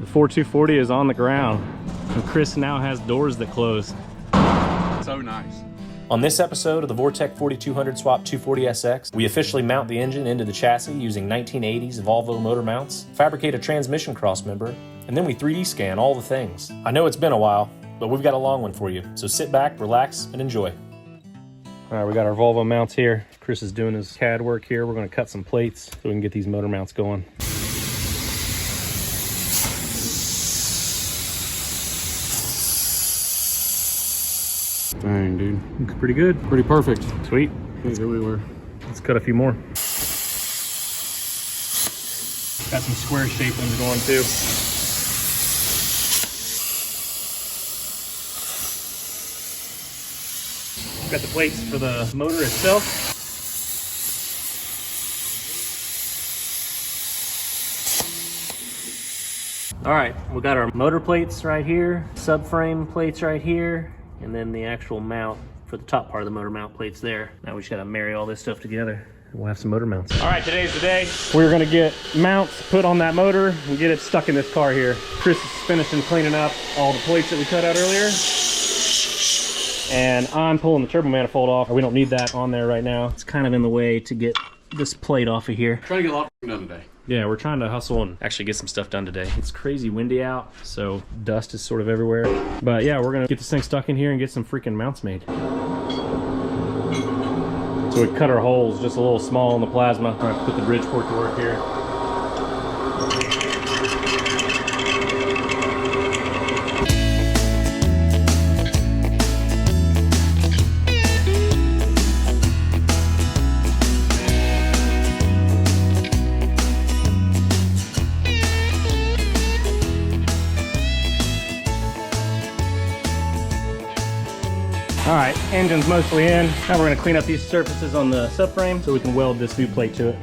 The 4240 is on the ground, and Chris now has doors that close. So nice. On this episode of the Vortec 4200 Swap 240SX, we officially mount the engine into the chassis using 1980s Volvo motor mounts, fabricate a transmission crossmember, and then we 3D scan all the things. I know it's been a while, but we've got a long one for you, so sit back, relax, and enjoy. All right, we got our Volvo mounts here. Chris is doing his CAD work here. We're gonna cut some plates so we can get these motor mounts going. Dang, dude. Looks pretty good. Pretty perfect. Sweet. Can't go anywhere. Let's cut a few more. Got some square shape ones going too. Got the plates for the motor itself. All right, we got our motor plates right here, subframe plates right here, and then the actual mount for the top part of the motor mount plates there. Now we just gotta marry all this stuff together. We'll have some motor mounts. All right, today's the day. We're gonna get mounts put on that motor and get it stuck in this car here. Chris is finishing cleaning up all the plates that we cut out earlier. And I'm pulling the turbo manifold off. We don't need that on there right now. It's kind of in the way to get this plate off of here. Trying to get a lot done today. Yeah, we're trying to hustle and actually get some stuff done today. It's crazy windy out, so dust is sort of everywhere. But yeah, we're gonna get this thing stuck in here and get some freaking mounts made. So we cut our holes just a little small in the plasma. I'm gonna put the bridge port to work here. All right, engine's mostly in. Now we're gonna clean up these surfaces on the subframe so we can weld this new plate to it.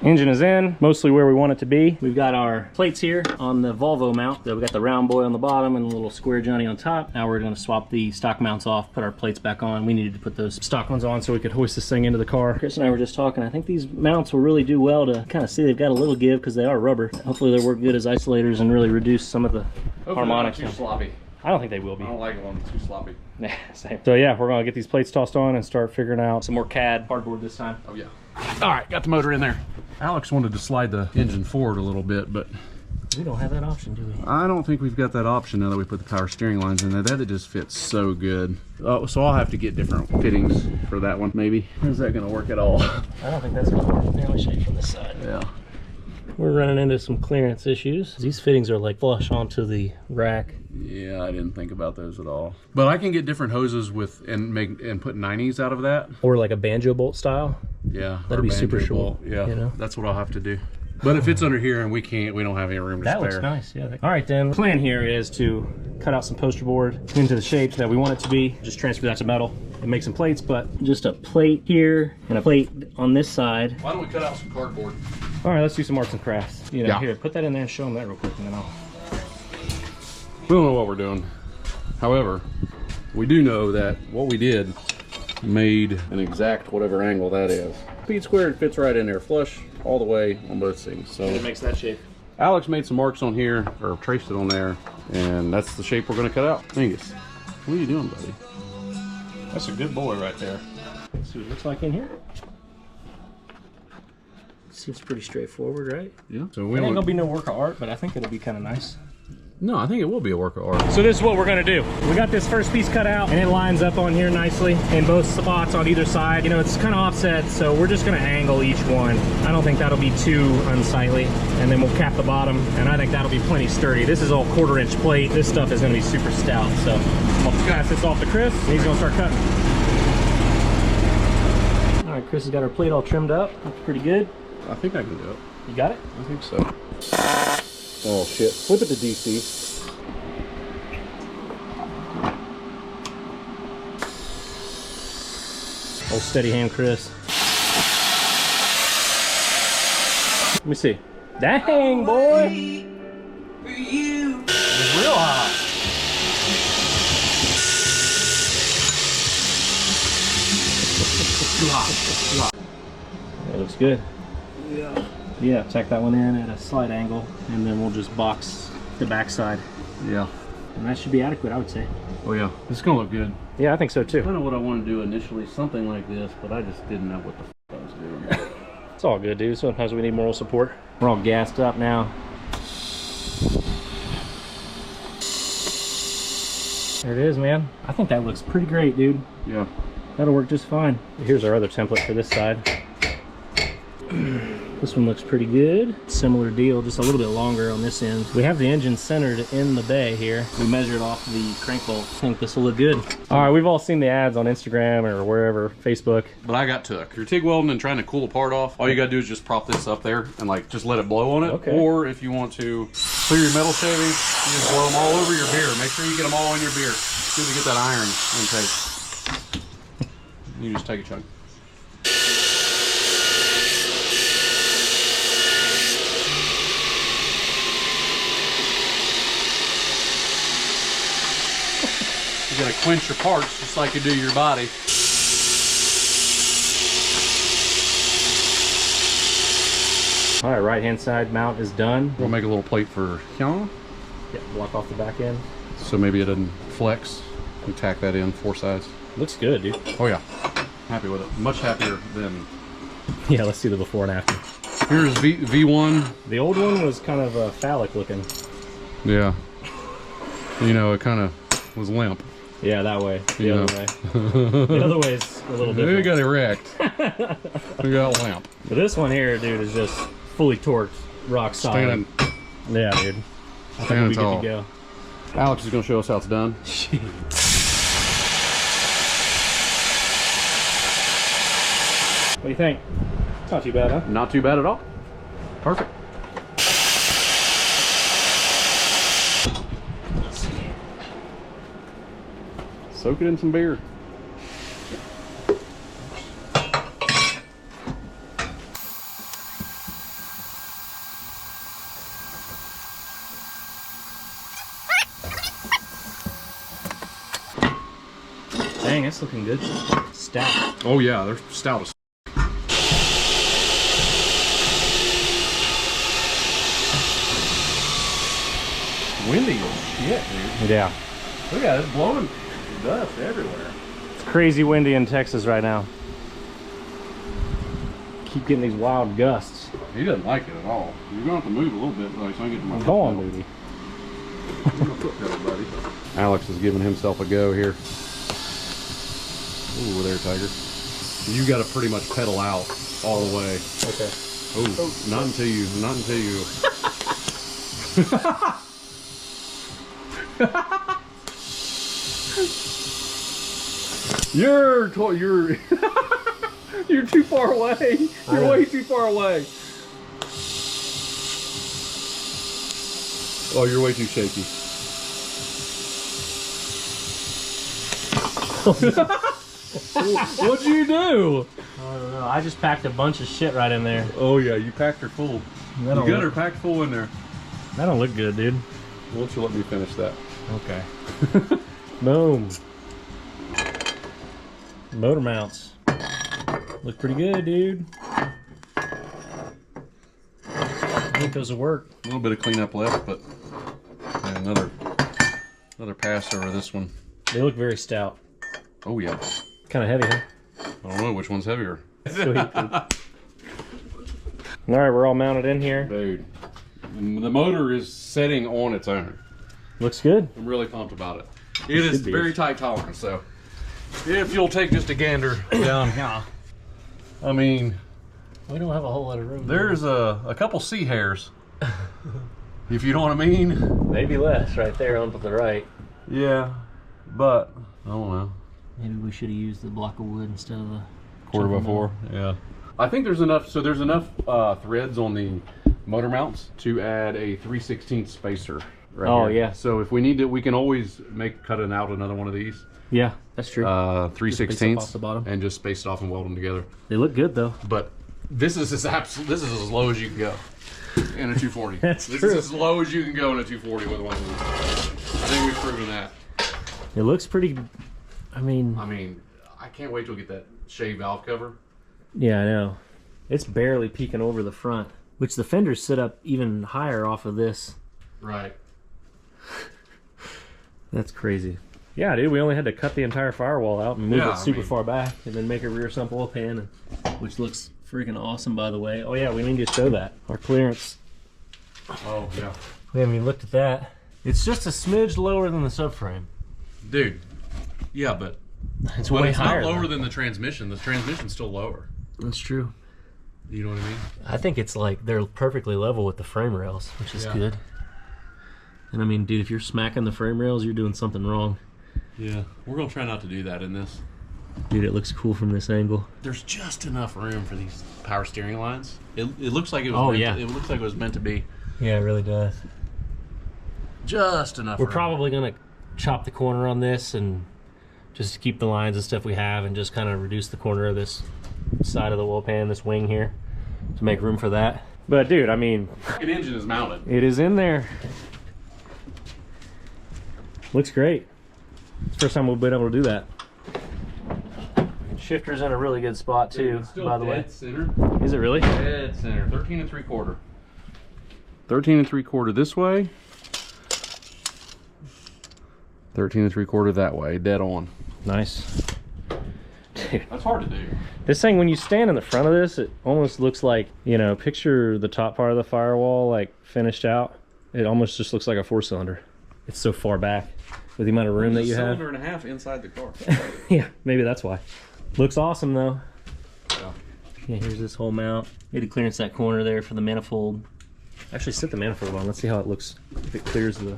Engine is in, mostly where we want it to be. We've got our plates here on the Volvo mount. So we got the round boy on the bottom and the little square Johnny on top. Now we're gonna swap the stock mounts off, put our plates back on. We needed to put those stock ones on so we could hoist this thing into the car. Chris and I were just talking. I think these mounts will really do well to kind of see they've got a little give because they are rubber. Hopefully they'll work good as isolators and really reduce some of the harmonics. Too sloppy. I don't think they will be. I don't like it when it's too sloppy. Yeah, same. So yeah, we're gonna get these plates tossed on and start figuring out some more CAD cardboard this time. Oh yeah. All right, got the motor in there. Alex wanted to slide the engine forward a little bit, but we don't have that option, do we? I don't think we've got that option now that we put the power steering lines in there. That just fits so good. Oh, so I'll have to get different fittings for that one, maybe. Is that gonna work at all? I don't think that's gonna work. Now let me show you from this side. Yeah. We're running into some clearance issues. These fittings are like flush onto the rack. Yeah, I didn't think about those at all. But I can get different hoses with and put 90s out of that. Or like a banjo bolt style. Yeah. That'd be super short. Yeah, you know? That's what I'll have to do. But if it's under here and we don't have any room to spare. That looks nice, yeah. All right then, the plan here is to cut out some poster board into the shapes that we want it to be. Just transfer that to metal and make some plates, but just a plate here and a plate on this side. Why don't we cut out some cardboard? All right, let's do some arts and crafts. You know, Yeah. Here, put that in there and show them that real quick, and then I'll... We don't know what we're doing. However, we do know that what we did made an exact whatever angle that is. Feet squared fits right in there, flush all the way on both things. So it makes that shape. Alex made some marks on here, or traced it on there, and that's the shape we're gonna cut out. Angus, what are you doing, buddy? That's a good boy right there. Let's see what it looks like in here. Seems pretty straightforward, right? Yeah. So It ain't gonna be no work of art, but I think it'll be kind of nice. No, I think it will be a work of art. So this is what we're gonna do. We got this first piece cut out and it lines up on here nicely in both spots on either side. You know, it's kind of offset, so we're just gonna angle each one. I don't think that'll be too unsightly. And then we'll cap the bottom, and I think that'll be plenty sturdy. This is all 1/4 inch plate. This stuff is gonna be super stout. So I'll pass this off to Chris, and he's gonna start cutting. All right, Chris has got our plate all trimmed up. Looks pretty good. I think I can do it. You got it? I think so. Oh shit, flip it to DC. Old steady hand, Chris. Let me see. Dang, boy! It's real hot. Too hot. That looks good. Yeah. Yeah, tack that one in at a slight angle, and then we'll just box the backside. Yeah. And that should be adequate, I would say. Oh yeah, it's gonna look good. Yeah, I think so too. I don't know what I want to do initially, something like this, but I just didn't know what the f I was doing. It's all good, dude. Sometimes we need moral support. We're all gassed up now. There it is, man. I think that looks pretty great, dude. Yeah. That'll work just fine. Here's our other template for this side. This one looks pretty good. Similar deal, just a little bit longer on this end. We have the engine centered in the bay here. We measured off the crank bolt. I think this will look good. All right, we've all seen the ads on Instagram or wherever, Facebook. But I got took. You're TIG welding and trying to cool a part off. All you gotta do is just prop this up there and like just let it blow on it. Okay. Or if you want to clear your metal shavings, you just blow them all over your beer. Make sure you get them all in your beer. It's good to get that iron intake. You just take a chunk. You gotta quench your parts just like you do your body. All right, right-hand side mount is done. We'll make a little plate for Hyun. Yeah, block off the back end. So maybe it doesn't flex. We tack that in 4 sides. Looks good, dude. Oh yeah, happy with it. Much happier than. Yeah, let's see the before and after. Here's V1. The old one was kind of phallic looking. Yeah. You know, it kind of was limp. Yeah, that way. The Yeah. other way. The other way is a little different. We got erect. We got limp. But this one here, dude, is just fully torqued, rock solid. Standing, Yeah, dude. I think standing we'll be tall. good to go. Alex is going to show us how it's done. What do you think? It's not too bad, huh? Not too bad at all. Perfect. Soak it in some beer. Dang, it's looking good. Stout. Oh yeah, they're stout as windy as shit, dude. Yeah. Look at it, it's blowing dust everywhere. It's crazy windy in Texas right now. Keep getting these wild gusts. He doesn't like it at all. You're gonna have to move a little bit so I can get to my Go on, duty. buddy. Alex is giving himself a go here. Ooh, there, Tiger. You got to pretty much pedal out all the way. Okay. Oh, not until you. You're you're too far away. You're way too far away. Oh, you're way too shaky. What'd you do? I don't know. I just packed a bunch of shit right in there. Oh yeah, you packed her full. You got her packed full in there. That don't look good, dude. Why don't you let me finish that? Okay. Boom. Motor mounts. Look pretty good, dude. I think those will work. A little bit of cleanup left, but and another pass over this one. They look very stout. Oh yeah. Kind of heavy, huh? I don't know which one's heavier. Sweet. All right, we're all mounted in here. Dude, the motor is setting on its own. Looks good. I'm really pumped about it. It is very tight tolerance, so if you'll take just a gander down here, I mean, We don't have a whole lot of room. there's a couple sea hairs, if you know what I mean. Maybe less right there on to the right. Yeah, but I don't know. Maybe we should have used the block of wood instead of the 4x4. Yeah. I think there's enough. So there's enough threads on the motor mounts to add a 3/16 spacer. Right Oh, here. yeah. So if we need to, we can always cut out another one of these. Yeah, that's true. 3/16 off the bottom. and just space it off and weld them together. They look good though. But this is as low as you can go in a 240. That's this true. is as low as you can go in a 240 with one of these. I think we've proven that. It looks pretty. I mean, I can't wait till we get that shave valve cover. yeah, I know. It's barely peeking over the front. Which the fenders sit up even higher off of this. Right. That's crazy. Yeah, dude, we only had to cut the entire firewall out and move it super far back and then make a rear sump oil pan, which looks freaking awesome, by the way. Oh yeah, we need to show that. Our clearance. Oh, yeah. We haven't even looked at that. It's just a smidge lower than the subframe. Dude. Yeah, but it's way higher. It's not lower than the transmission. The transmission's still lower. That's true. You know what I mean? I think it's like they're perfectly level with the frame rails, which is good. And I mean, dude, if you're smacking the frame rails, you're doing something wrong. Yeah, we're gonna try not to do that in this. Dude, it looks cool from this angle. There's just enough room for these power steering lines. It looks like it was. It looks like it was meant to be. Yeah, it really does. Just enough. We're probably gonna chop the corner on this and just keep the lines and stuff we have, and just kind of reduce the corner of this side of the oil pan, this wing here, to make room for that. But dude, I mean, an engine is mounted. It is in there. Looks great. It's the first time we've been able to do that. Shifter's in a really good spot too, by the way. Center. Is it really? Dead center. 13 3/4. 13 3/4 this way. 13 3/4 that way. Dead on. Nice. Dude, that's hard to do. This thing, when you stand in the front of this, it almost looks like, you know, picture the top part of the firewall like finished out. It almost just looks like a 4-cylinder. It's so far back with the amount of room that you have. 1.5 cylinders inside the car. Yeah, maybe that's why. Looks awesome though. Yeah, here's this whole mount. Need to clearance that corner there for the manifold. Actually, sit the manifold on. Let's see how it looks if it clears the.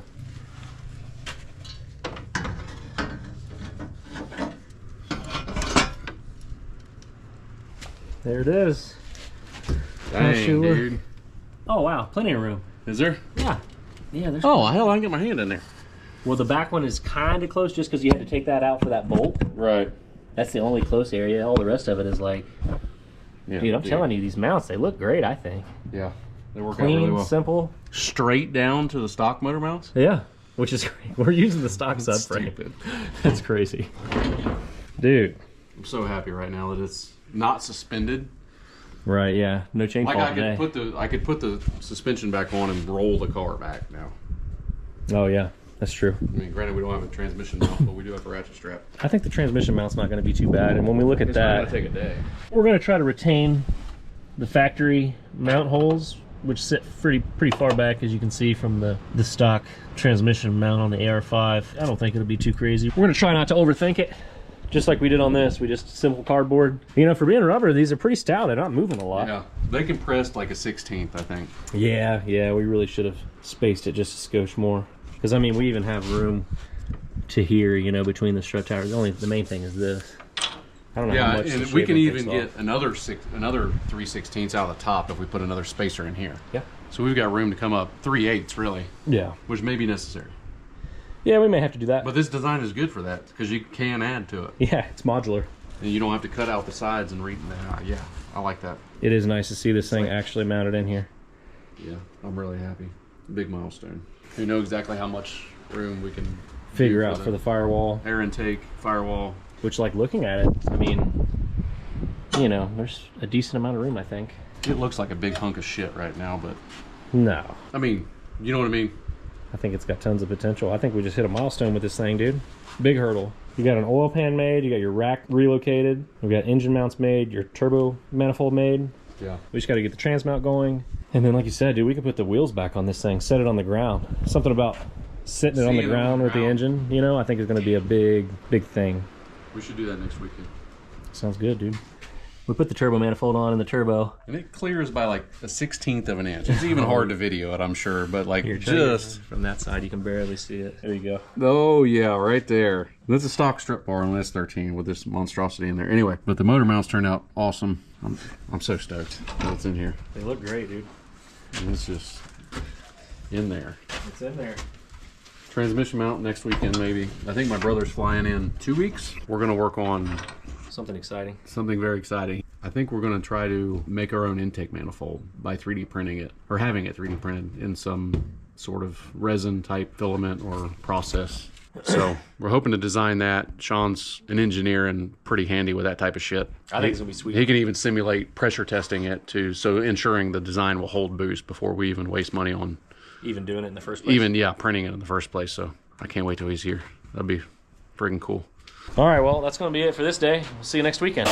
There it is. Dang, dude. Oh wow, plenty of room. Is there? Yeah. Yeah, there's. Oh, hell, I can get my hand in there. Well, the back one is kind of close just because you had to take that out for that bolt. Right. That's the only close area. All the rest of it is like, yeah, dude, I'm telling you, these mounts, they look great, I think. Yeah, they work clean, out really well. Simple. Straight down to the stock motor mounts? Yeah, which is great. We're using the stock subframe. That's crazy. Dude. I'm so happy right now that it's not suspended. Right, yeah. No chain fault today. I could put the suspension back on and roll the car back now. Oh, yeah. That's true. I mean, granted, we don't have a transmission mount, but we do have a ratchet strap. I think the transmission mount's not going to be too bad. And when we look at that, it's going to take a day. We're going to try to retain the factory mount holes, which sit pretty far back, as you can see from the stock transmission mount on the AR5. I don't think it'll be too crazy. We're going to try not to overthink it, just like we did on this. We just simple cardboard. You know, for being rubber, these are pretty stout. They're not moving a lot. Yeah, they compressed like a 16th, I think. Yeah, we really should have spaced it just a skosh more. Because, I mean, we even have room to here, you know, between the strut towers. The main thing is this. I don't know how much. Yeah, and we can even get another 3/16 out of the top if we put another spacer in here. Yeah. So we've got room to come up 3/8 really. Yeah. Which may be necessary. Yeah, we may have to do that. But this design is good for that because you can add to it. Yeah, it's modular. And you don't have to cut out the sides and read. Yeah, I like that. It is nice to see this thing actually mounted in here. Yeah, I'm really happy. Big milestone. We know exactly how much room we can figure out for the firewall, air intake, firewall. Which, like, looking at it, I mean, you know, there's a decent amount of room, I think. It looks like a big hunk of shit right now, but no. I mean, you know what I mean? I think it's got tons of potential. I think we just hit a milestone with this thing, dude. Big hurdle. You got an oil pan made, you got your rack relocated, we got engine mounts made, your turbo manifold made. Yeah. We just got to get the trans mount going. And then, like you said, dude, we could put the wheels back on this thing, set it on the ground. Something about sitting it on the ground with the engine, you know, I think is going to be a big thing. We should do that next weekend. Sounds good, dude. We put the turbo manifold on in the turbo. And it clears by like a 1/16 of an inch. It's even hard to video it, I'm sure, but like just from that side, you can barely see it. There you go. Oh yeah, right there. That's a stock strip bar on this 13 with this monstrosity in there. Anyway, but the motor mounts turned out awesome. I'm so stoked that it's in here. They look great, dude. And it's just in there. It's in there. Transmission mount next weekend, maybe. I think my brother's flying in 2 weeks. We're gonna work on something exciting. Something very exciting. I think we're gonna try to make our own intake manifold by 3D printing it, or having it 3D printed in some sort of resin type filament or process. So we're hoping to design that. Sean's an engineer and pretty handy with that type of shit. I think it's gonna be sweet. He can even simulate pressure testing it too, so ensuring the design will hold boost before we even waste money on Even doing it in the first place. printing it in the first place. So I can't wait till he's here. That'd be friggin' cool. All right, well, that's going to be it for this day. We'll see you next weekend.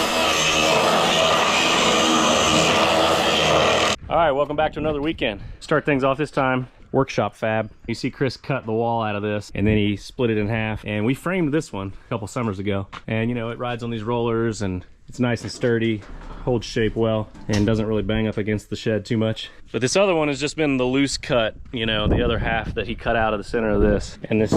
All right, welcome back to another weekend. Start things off this time. Workshop fab. You see Chris cut the wall out of this, and then he split it in half. And we framed this one a couple summers ago. And, you know, it rides on these rollers, and it's nice and sturdy, holds shape well, and doesn't really bang up against the shed too much. But this other one has just been the loose cut, you know, the other half that he cut out of the center of this. And this...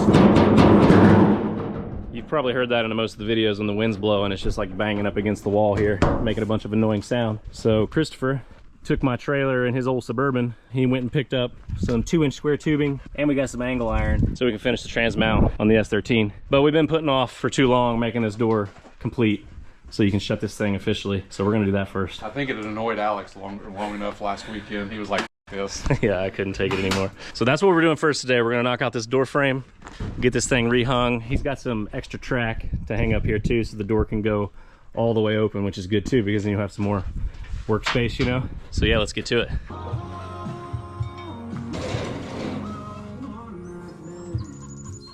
You've probably heard that in most of the videos when the wind's blowing. It's just like banging up against the wall here, making a bunch of annoying sound. So Christopher took my trailer and his old Suburban. He went and picked up some 2-inch square tubing, and we got some angle iron so we can finish the trans mount on the S13. But we've been putting off for too long making this door complete so you can shut this thing officially. So we're gonna do that first. I think it had annoyed Alex long enough last weekend. He was like, this. Yeah, I couldn't take it anymore. So that's what we're doing first today. We're gonna knock out this door frame, get this thing rehung. He's got some extra track to hang up here too, so the door can go all the way open, which is good too, because then you'll have some more workspace, you know? So yeah, let's get to it.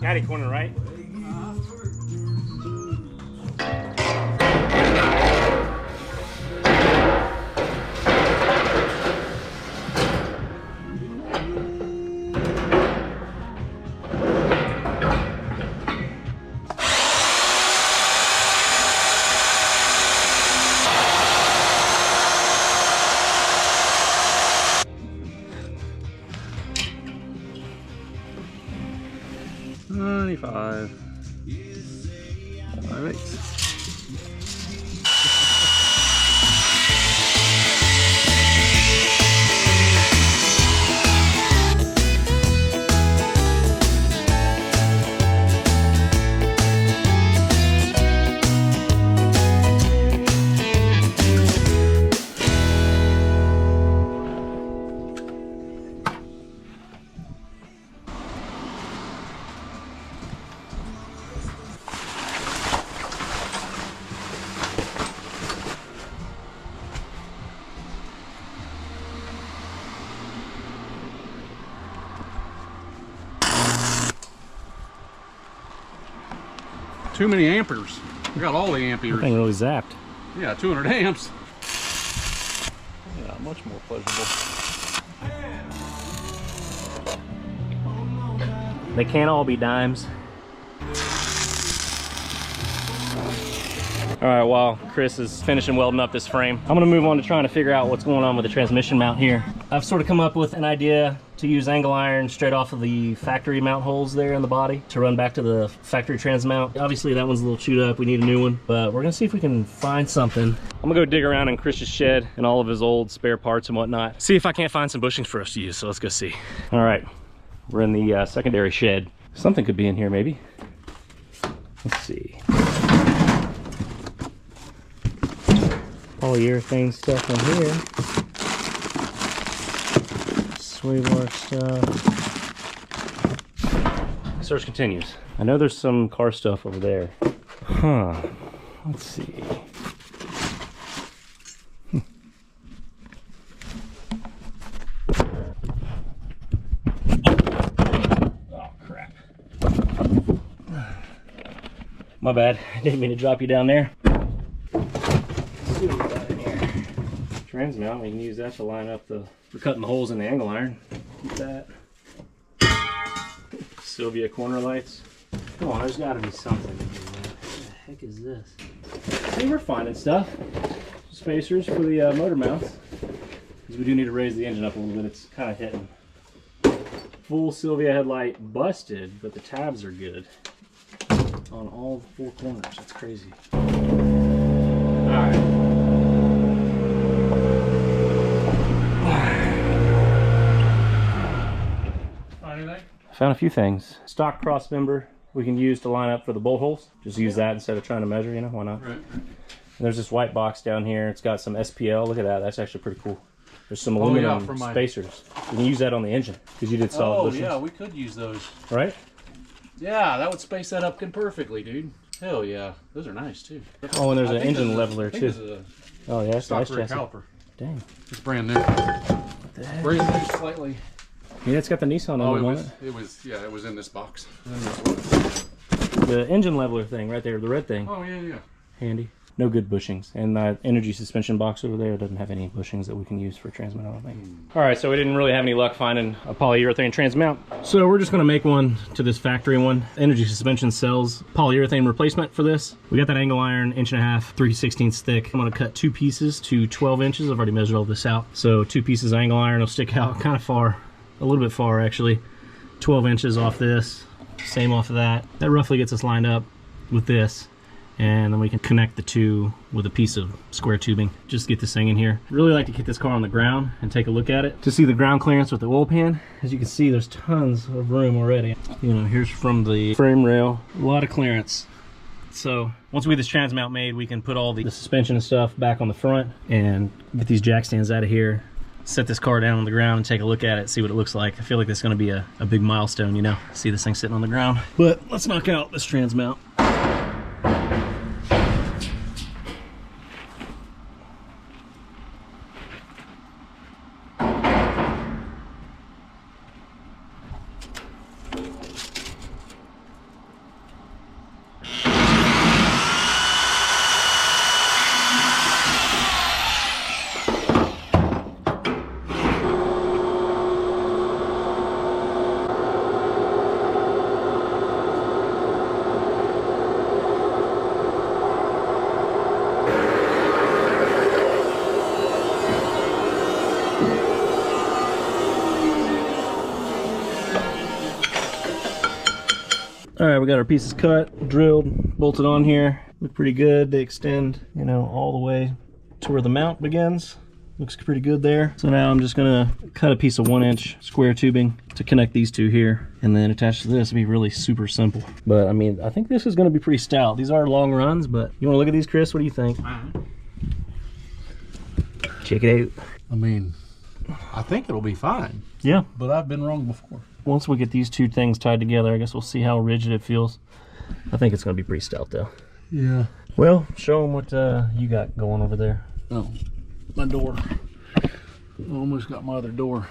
Caddy corner, right? All right. Too many amperes. We got all the amperes. Thing really zapped. Yeah, 200 amps. Yeah, much more pleasurable. They can't all be dimes. All right, while Chris is finishing welding up this frame, I'm gonna move on to trying to figure out what's going on with the transmission mount here. I've sort of come up with an idea to use angle iron straight off of the factory mount holes there in the body to run back to the factory trans mount. Obviously that one's a little chewed up, we need a new one, but we're gonna see if we can find something. I'm gonna go dig around in Chris's shed and all of his old spare parts and whatnot, see if I can't find some bushings for us to use, so let's go see. All right, we're in the secondary shed. Something could be in here maybe. Let's see. Polyurethane stuff in here. Sweebar stuff. Search continues. I know there's some car stuff over there. Huh. Let's see. Oh, crap. My bad. I didn't mean to drop you down there. Let's see what we got in here. Trans mount, we can use that to line up the... We're cutting the holes in the angle iron. Keep that. Sylvia corner lights. Come on, there's gotta be something in here. What the heck is this? Hey, we're finding stuff. Spacers for the motor mounts. Because we do need to raise the engine up a little bit. It's kind of hitting. Full Sylvia headlight busted, but the tabs are good. On all 4 corners. That's crazy. Alright. Found a few things. Stock cross member we can use to line up for the bolt holes. Just use that instead of trying to measure, you know, why not? Right. And there's this white box down here. It's got some SPL. Look at that. That's actually pretty cool. There's some aluminum spacers. You can use that on the engine because you did solid bushings. Yeah, we could use those. Right? Yeah, that would space that up perfectly, dude. Hell yeah. Those are nice, too. Oh, and there's I an think engine this is- leveler, I think too. this is a Oh, yeah, that's a nice stock rear chassis. caliper. Dang. It's brand new. What the heck? Brand new, slightly. Yeah, it's got the Nissan Oh, emblem on it. it was in this box. The engine leveler thing right there, the red thing. Oh, yeah. Handy. No good bushings. And the energy suspension box over there doesn't have any bushings that we can use for transmit, I don't think. All right, so we didn't really have any luck finding a polyurethane transmount. So we're just gonna make one to this factory one. Energy suspension sells polyurethane replacement for this. We got that angle iron, 1.5 inch, 3/16 thick. I'm gonna cut 2 pieces to 12 inches. I've already measured all this out. So 2 pieces of angle iron will stick out kind of far, a little bit far actually. 12 inches off this, same off of that. That roughly gets us lined up with this. And then we can connect the two with a piece of square tubing. Just get this thing in here. Really like to get this car on the ground and take a look at it to see the ground clearance with the oil pan. As you can see, there's tons of room already. You know, here's from the frame rail, a lot of clearance. So once we get this transmount made, we can put all the suspension and stuff back on the front and get these jack stands out of here. Set this car down on the ground and take a look at it, see what it looks like. I feel like this is gonna be a big milestone, you know, see this thing sitting on the ground. But let's knock out this transmount. All right, we got our pieces cut, drilled, bolted on here. Look pretty good. They extend, you know, all the way to where the mount begins. Looks pretty good there. So now I'm just gonna cut a piece of 1-inch square tubing to connect these two here, and then attach to this. It'll be really super simple. But I mean, I think this is gonna be pretty stout. These are long runs, but you wanna look at these, Chris? What do you think? Check it out. I mean, I think it'll be fine. Yeah. But I've been wrong before. Once we get these two things tied together, I guess we'll see how rigid it feels. I think it's gonna be pretty stout though. Yeah. Well, show them what you got going over there. Oh, my door. Almost got my other door.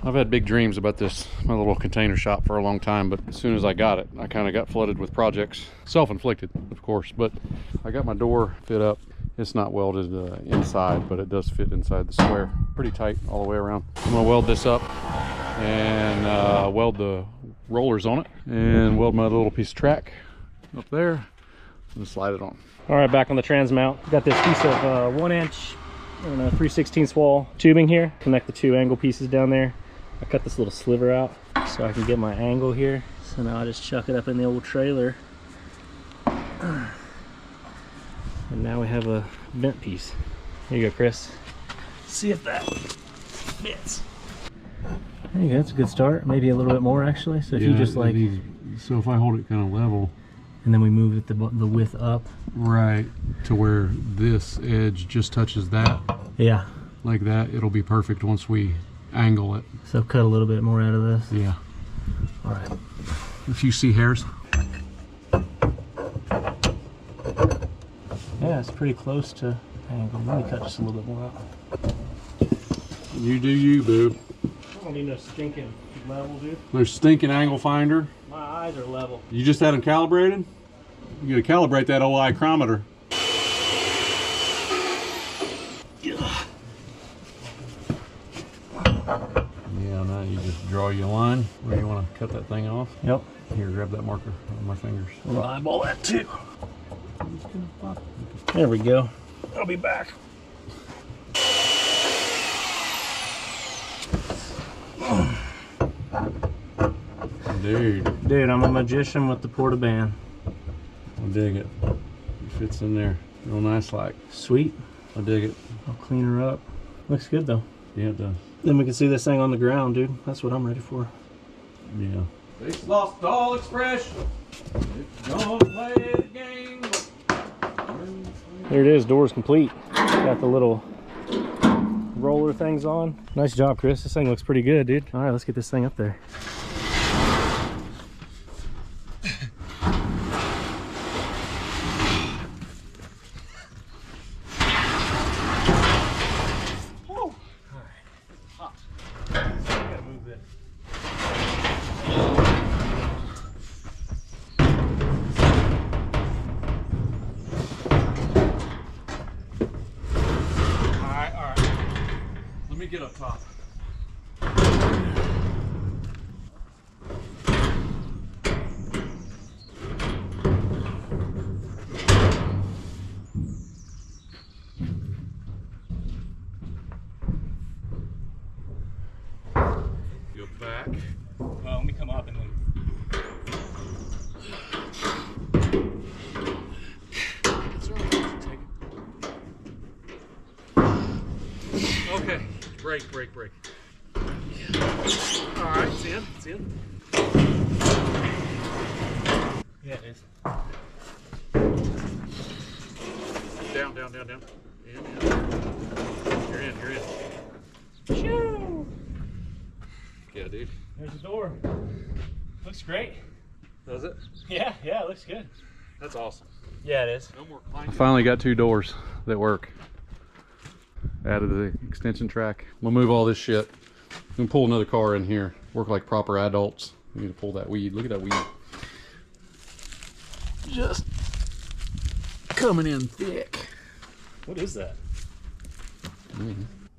I've had big dreams about this, my little container shop, for a long time, but as soon as I got it, I kind of got flooded with projects. Self-inflicted, of course, but I got my door fit up. It's not welded inside, but it does fit inside the square. Pretty tight all the way around. I'm gonna weld this up and weld the rollers on it, and weld my little piece of track up there and slide it on. All right, back on the trans mount. Got this piece of 1-inch and a 3/16 wall tubing here. Connect the two angle pieces down there. I cut this little sliver out so I can get my angle here. So now I just chuck it up in the old trailer. And now we have a vent piece. Here you go, Chris. See if that fits. There you go, that's a good start. Maybe a little bit more actually. So if you just like, so if I hold it kind of level, and then we move it the width up. right to where this edge just touches that, Yeah. like that, it'll be perfect once we angle it. So cut a little bit more out of this. Yeah. All right. If you see hairs. Yeah, it's pretty close to angle. Let me cut just a little bit more out. You do you, boo. I don't need no stinking level, dude. There's stinking angle finder. My eyes are level. You just had them calibrated? You gotta calibrate that old ichrometer. Yeah, now you just draw your line where you want to cut that thing off. Yep. Here, grab that marker on my fingers. We'll eyeball that too. There we go. I'll be back. Dude, I'm a magician with the portaband. I dig it. It fits in there real nice like. Sweet. I dig it. I'll clean her up. Looks good though. Yeah, it does. Then we can see this thing on the ground, dude. That's what I'm ready for. Yeah. It's lost all expression. Don't play the game. There it is, door's complete. Got the little roller things on. Nice job, Chris. This thing looks pretty good, dude. All right, let's get this thing up there. get up top. Go back. Well, let me come up and then. Okay, break. All right, it's in. Yeah, it is. Down. In. You're in. Shoo! Yeah, dude. There's the door. Looks great. Does it? Yeah, it looks good. That's awesome. Yeah, it is. No more I finally got 2 doors that work. Added the extension track. We'll move all this shit. We can pull another car in here. Work like proper adults. We need to pull that weed. Look at that weed. Just coming in thick. What is that?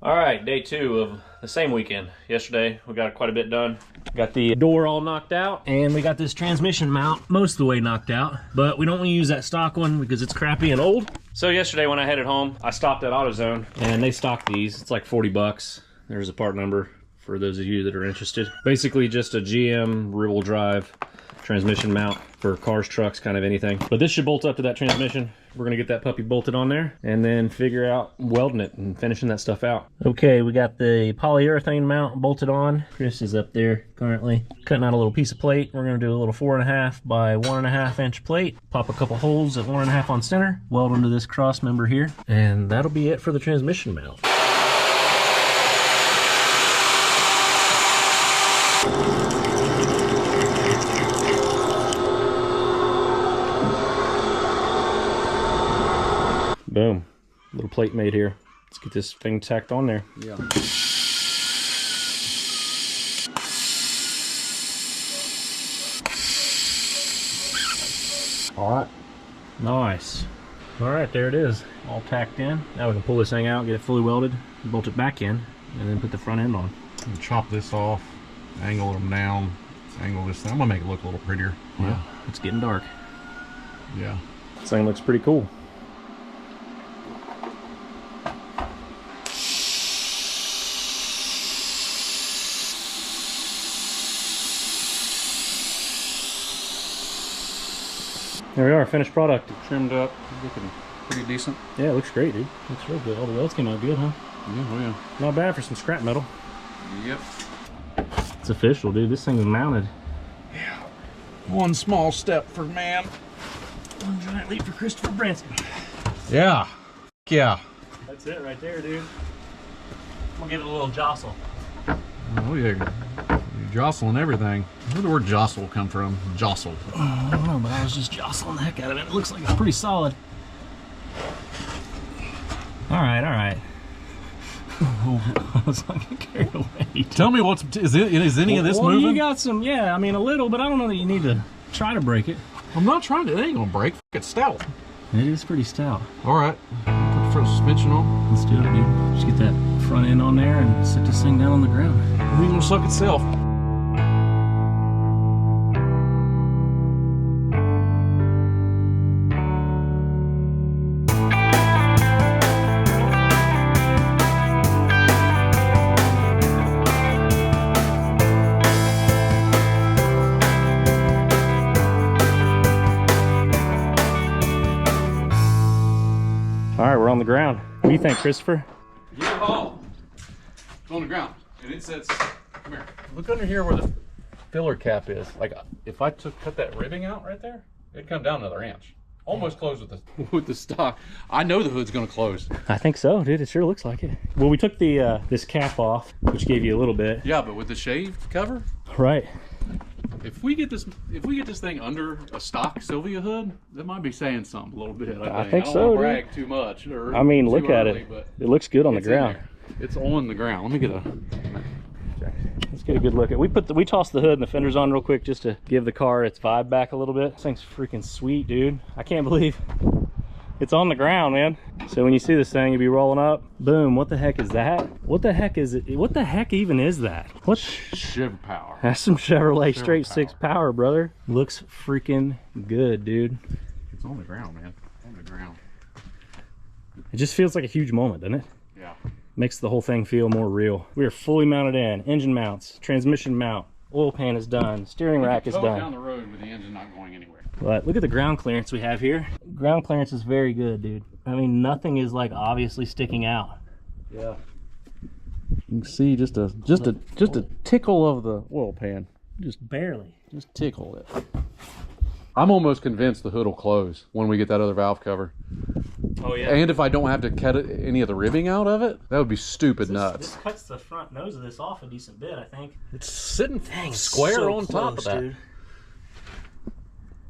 All right, day 2 of the same weekend. Yesterday, we got quite a bit done. Got the door all knocked out, and we got this transmission mount most of the way knocked out, but we don't want to use that stock one because it's crappy and old. So yesterday when I headed home, I stopped at AutoZone, and they stock these. It's like 40 bucks. There's a part number for those of you that are interested. Basically just a GM rear-wheel drive transmission mount for cars, trucks, kind of anything. But this should bolt up to that transmission. We're gonna get that puppy bolted on there and then figure out welding it and finishing that stuff out. Okay, we got the polyurethane mount bolted on. Chris is up there currently cutting out a little piece of plate. We're gonna do a little 4.5 by 1.5 inch plate, pop a couple holes at 1.5 on center, weld into this cross member here, and that'll be it for the transmission mount. Boom. Little plate made here. Let's get this thing tacked on there. Yeah. All right. Nice. All right, there it is. All tacked in. Now we can pull this thing out, get it fully welded, bolt it back in, and then put the front end on. And chop this off, angle them down, angle this thing. I'm gonna make it look a little prettier. Yeah. It's getting dark. Yeah. This thing looks pretty cool. There we are, finished product. Trimmed up, looking pretty decent. Yeah, it looks great, dude. Looks real good. All the welds came out good, huh? Yeah, oh yeah. Not bad for some scrap metal. Yep. It's official, dude. This thing is mounted. Yeah. One small step for man. One giant leap for Christopher Branson. Yeah. Yeah. That's it right there, dude. I'm gonna give it a little jostle. Oh yeah. You're jostling everything. Where the word jostle come from? Jostle. I don't know, but I was just jostling the heck out of it. It looks like it's pretty solid. All right, all right. I was not getting carried away. Tell me is any of this moving? You got some, yeah, I mean a little, but I don't know that you need to try to break it. I'm not trying to, it ain't gonna break. It's stout. It is pretty stout. All right, put the front suspension on. Let's do it, dude. Just get that front end on there and sit this thing down on the ground. It ain't gonna suck itself. All right, we're on the ground. What do you think, Christopher? Yeah, it's on the ground, and it says, come here. Look under here where the filler cap is. Like, if I cut that ribbing out right there, it'd come down another inch. Almost close with the stock. I know the hood's gonna close. I think so, dude. It sure looks like it. Well, we took the this cap off, which gave you a little bit. Yeah, but with the shaved cover, right? If we get this thing under a stock Sylvia hood, that might be saying something a little bit. I think I don't so, want to dude. brag too much. I mean, look at it. It looks good on the ground. It's on the ground. Let me get a. Let's get a good look at it. We tossed the hood and the fenders on real quick just to give the car its vibe back a little bit. This thing's freaking sweet, dude. I can't believe It's on the ground, man. So when you see this thing, you'll be rolling up. Boom. What the heck is that? What the heck is it? What the heck even is that? What? Chev power. That's some Chevrolet straight power. 6 power, brother. Looks freaking good, dude. It's on the ground, man. On the ground. It just feels like a huge moment, doesn't it? Yeah. Makes the whole thing feel more real. We are fully mounted in. Engine mounts, transmission mount, oil pan is done, steering rack is done. Down the road with the engine not going anywhere. But look at the ground clearance we have here. Ground clearance is very good, dude. I mean, nothing is like obviously sticking out. Yeah. You can see just a tickle of the oil pan. Just barely. Just tickle it. I'm almost convinced the hood will close when we get that other valve cover. Oh yeah. And if I don't have to cut any of the ribbing out of it, that would be stupid nuts. This cuts the front nose of this off a decent bit, I think. It's sitting Dang, square so on top of close, that. dude.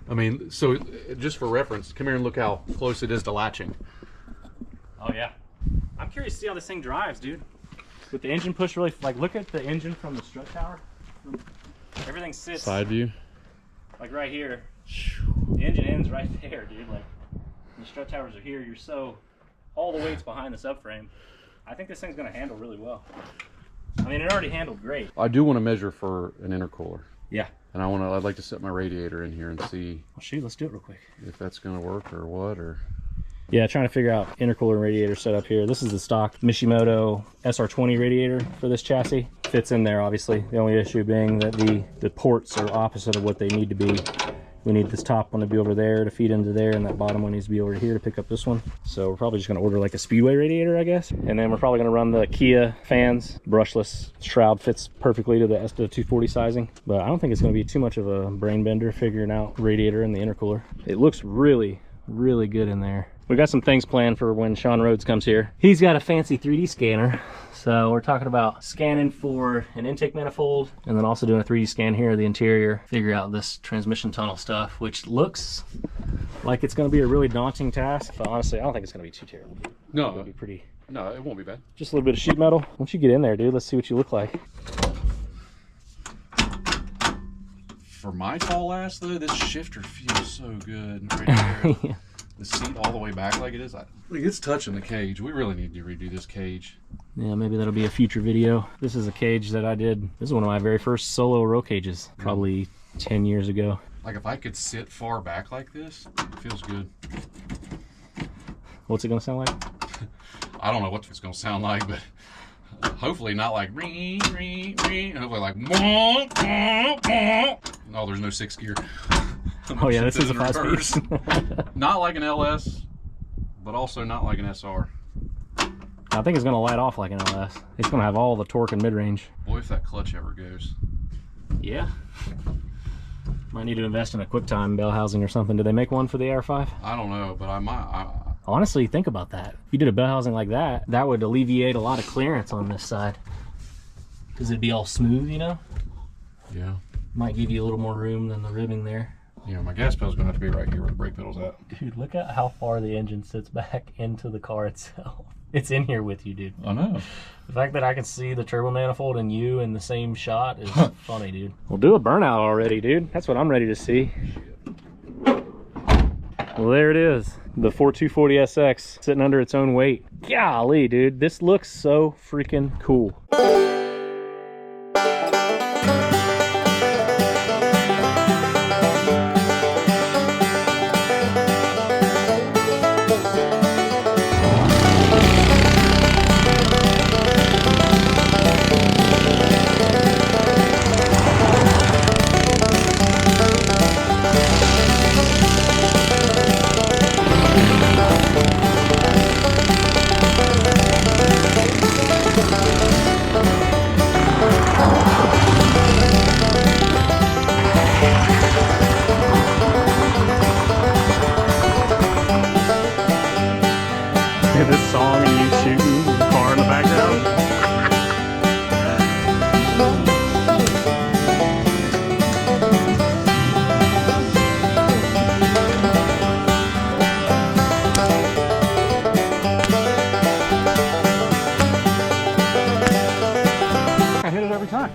I mean, so just for reference, come here and look how close it is to latching. Oh yeah. I'm curious to see how this thing drives, dude. With the engine push really, like look at the engine from the strut tower. Everything sits Side view. like right here. The engine ends right there, dude. Like the strut towers are here. You're so, all the weight's behind the subframe. I think this thing's gonna handle really well. I mean, it already handled great. I do want to measure for an intercooler. Yeah. And I'd like to set my radiator in here and see Well, shoot, let's do it real quick. if that's going to work or what, or... Yeah, trying to figure out intercooler and radiator setup here. This is the stock Mishimoto SR20 radiator for this chassis. Fits in there, obviously. The only issue being that the ports are opposite of what they need to be. We need this top one to be over there to feed into there, and that bottom one needs to be over here to pick up this one. So we're probably just going to order like a Speedway radiator, I guess. And then we're probably going to run the Kia fans. Brushless shroud fits perfectly to the S240 sizing. But I don't think it's going to be too much of a brain bender figuring out radiator and the intercooler. It looks really, really good in there. We got some things planned for when Sean Rhodes comes here. He's got a fancy 3D scanner. So we're talking about scanning for an intake manifold and then also doing a 3D scan here of the interior, figure out this transmission tunnel stuff, which looks like it's going to be a really daunting task. But honestly, I don't think it's going to be too terrible. No, It's going to be pretty. no, it won't be bad. Just a little bit of sheet metal. Once you get in there, dude, let's see what you look like. For my tall ass, though, this shifter feels so good right there. Yeah. The seat all the way back like it is. It's touching the cage. We really need to redo this cage. Yeah, maybe that'll be a future video. This is a cage that I did. This is one of my very first solo row cages, probably 10 years ago. Like if I could sit far back like this, it feels good. What's it gonna sound like? I don't know what it's gonna sound like, but hopefully not like ring, ring, ring. Hopefully like no, there's no 6th gear. Oh yeah, this is a 5-speed. Not like an LS, but also not like an SR. I think it's gonna light off like an LS. It's gonna have all the torque and mid-range. Boy, if that clutch ever goes. Yeah. Might need to invest in a QuickTime bell housing or something. Do they make one for the AR5? I don't know, but I might. Honestly, think about that. If you did a bell housing like that, that would alleviate a lot of clearance on this side. Because it'd be all smooth, you know? Yeah. Might give you a little more room than the ribbing there. Yeah, my gas pedal's gonna have to be right here where the brake pedal's at. Dude, look at how far the engine sits back into the car itself. It's in here with you, dude. I know. The fact that I can see the turbo manifold and you in the same shot is funny, dude. We'll do a burnout already, dude. That's what I'm ready to see. Well, there it is. The 4240SX sitting under its own weight. Golly, dude. This looks so freaking cool. This song and you shooting the car in the background. I hit it every time.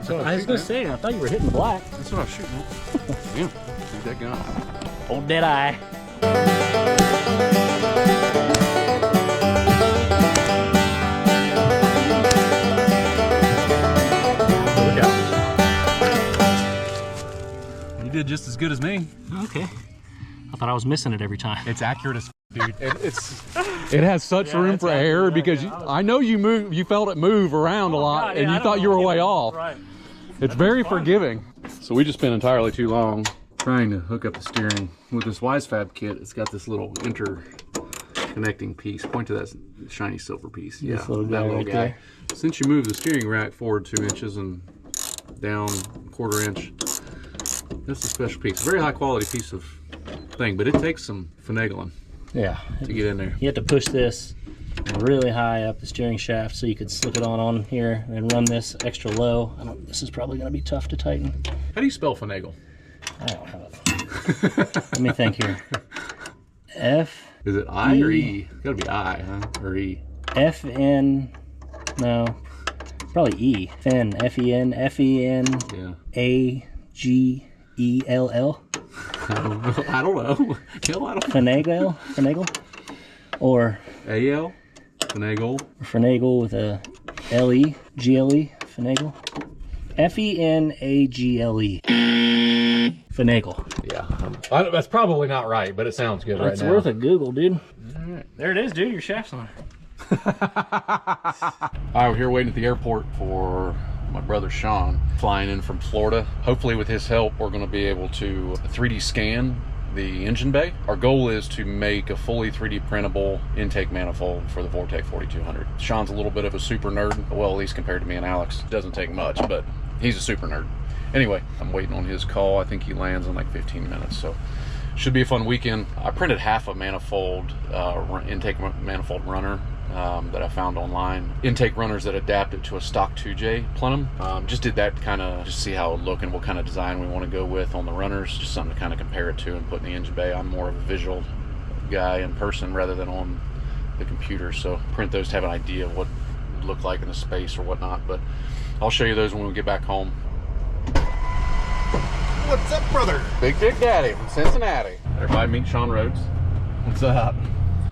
So I was gonna say, I thought you were hitting black. That's what I was shooting at. Yeah. Vortec gun. Old dead eye. Look out. You did just as good as me. Okay. I thought I was missing it every time. It's accurate as dude. It has such room for error because I know you felt it move around a lot and you thought you were way off. Right. It's very forgiving. So we just spent entirely too long trying to hook up the steering with this Wisefab kit. It's got this little interconnecting piece. Point to that shiny silver piece. Yeah, little that little right guy. there. Since you move the steering rack forward 2 inches and down 1/4 inch, that's a special piece. Very high quality piece of thing, but it takes some finagling. Yeah. To get in there. You have to push this really high up the steering shaft so you could slip it on here and run this extra low. This is probably going to be tough to tighten. How do you spell finagle? I don't have it. Let me think here. F. Is it I or E? It's gotta be I, huh? Or E? F N. No. Probably E. Fen. F-E-N. F-E-N. Yeah. A-G-E-L-L. I don't know. I don't know. Hell, I don't know. Finagle. Finagle. Or A-L? Finagle. finagle with a L-E. G-L-E. Finagle. F-E-N-A-G-L-E. Finagle. Yeah. That's probably not right, but it sounds good right now. It's worth a Google, dude. All right. There it is, dude. Your shaft's on. All right, we're here waiting at the airport for my brother Sean, flying in from Florida. Hopefully with his help, we're going to be able to 3D scan the engine bay. Our goal is to make a fully 3D printable intake manifold for the Vortec 4200. Sean's a little bit of a super nerd, well, at least compared to me and Alex. Doesn't take much, but he's a super nerd. Anyway, I'm waiting on his call. I think he lands in like 15 minutes, so should be a fun weekend. I printed half a manifold, intake manifold runner that I found online. Intake runners that adapt it to a stock 2J plenum. Just did that to kind of just see how it would look and what kind of design we want to go with on the runners. Just something to kind of compare it to and put in the engine bay. I'm more of a visual guy in person rather than on the computer, so print those to have an idea of what it would look like in the space or whatnot. But I'll show you those when we get back home. What's up, brother? Big Dick Daddy from Cincinnati. Everybody meet Sean Rhodes. What's up?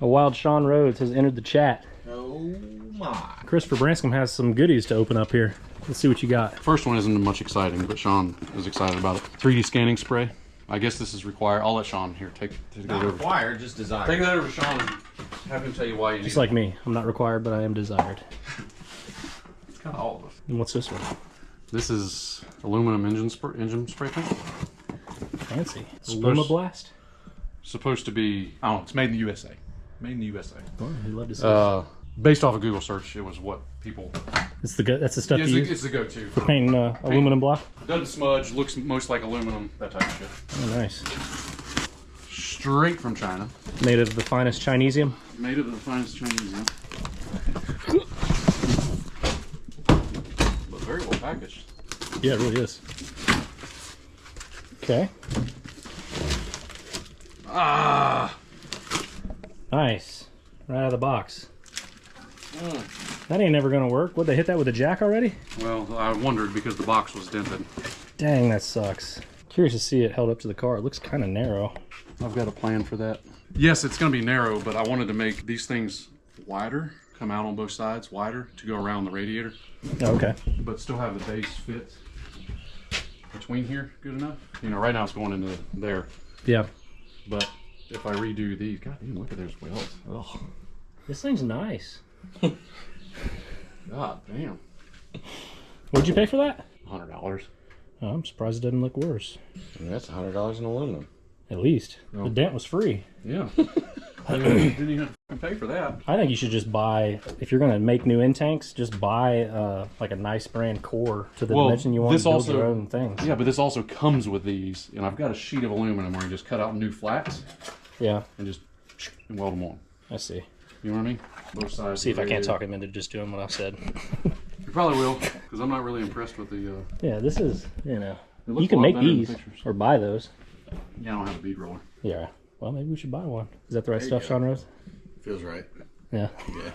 A wild Sean Rhodes has entered the chat. Oh my. Christopher Branscombe has some goodies to open up here. Let's see what you got. First one isn't much exciting, but Sean is excited about it. 3D scanning spray. I guess this is required. I'll let Sean here take it Not over. required, just desired. Take that over to Sean and have him tell you why you need Just like me. I'm not required, but I am desired. It's kind of all of us. And what's this one? This is aluminum engine spray paint. Fancy. Supposed- Lumablast? Supposed to be, I don't know, it's made in the USA. Made in the USA. Oh, I'd love to see. Based off a Google search, it was what people... That's the stuff It's, you use it's the go-to. for painting aluminum block? Doesn't smudge, looks most like aluminum, that type of shit. Oh, nice. Straight from China. Made of the finest Chinesium. Made of the finest Chinese, yeah. But very well packaged. Yeah, it really is. Okay. Ah! Nice. Right out of the box. That ain't never gonna work. Would they hit that with a jack already? Well, I wondered because the box was dented. Dang, that sucks. Curious to see it held up to the car. It looks kind of narrow. I've got a plan for that. Yes, it's going to be narrow, but I wanted to make these things wider, come out on both sides, wider, to go around the radiator. Oh, okay. But still have the base fit between here good enough. You know, right now it's going into there. Yeah. But if I redo these, god damn, look at those welds. Ugh. This thing's nice. God damn. What'd you pay for that? $100. Oh, I'm surprised it doesn't look worse. That's $100 in aluminum. At least. Oh. The dent was free. Yeah. Didn't even have to pay for that. I think you should just buy, if you're going to make new intakes, just buy like a nice brand core to the dimension you want this to build also, your own things. Yeah, but this also comes with these, and I've got a sheet of aluminum where you just cut out new flats Yeah, and just weld them on. I see. You know what I mean? Both sides. See if I can't radiator. talk him into just doing what I said. You probably will, because I'm not really impressed with the. Yeah, this is, you know, It looks you can a lot make better in these pictures. or buy those. Yeah, I don't have a bead roller. Yeah. Well, maybe we should buy one. Is that the right There you stuff, go. Sean Rose? Feels right. Yeah. Yeah.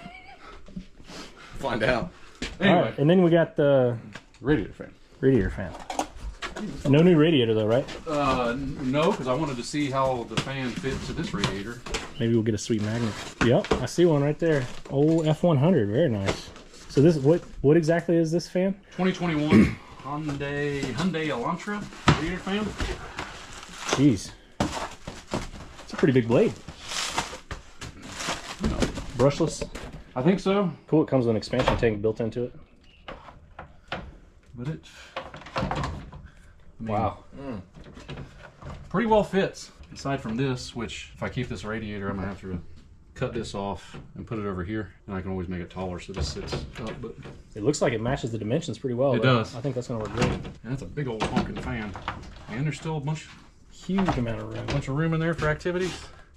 Find out. Anyway, All right, and then we got the radiator fan. radiator fan. No new radiator though, right? No, because I wanted to see how the fan fits to this radiator. Maybe we'll get a sweet magnet. Yep, I see one right there. Old F100, very nice. So this, what exactly is this fan? 2021 Hyundai Elantra radiator fan. Jeez, it's a pretty big blade. No. Brushless. I think so. Cool, it comes with an expansion tank built into it. But it, Wow. pretty well fits. Aside from this, which if I keep this radiator, I'm gonna have to cut this off and put it over here, and I can always make it taller so this sits up. But It looks like it matches the dimensions pretty well. It though. does. I think that's gonna work great. and that's a big old honking fan, and there's still a bunch Huge amount of room. of room in there for activities.